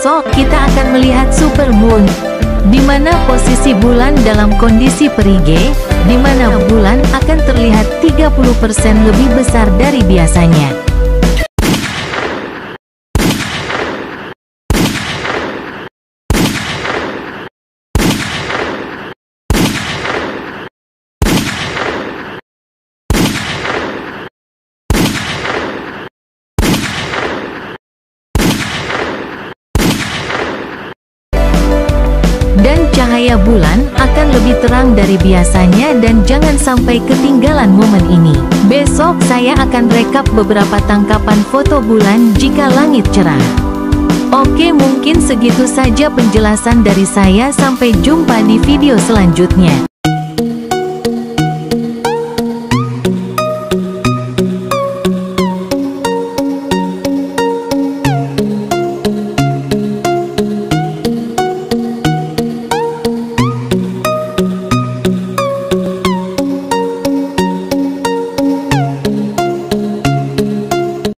Besok kita akan melihat super moon, di mana posisi bulan dalam kondisi perigi, di mana bulan akan terlihat 30% lebih besar dari biasanya. Dan cahaya bulan akan lebih terang dari biasanya dan jangan sampai ketinggalan momen ini. Besok saya akan rekap beberapa tangkapan foto bulan jika langit cerah. Oke, mungkin segitu saja penjelasan dari saya. Sampai jumpa di video selanjutnya.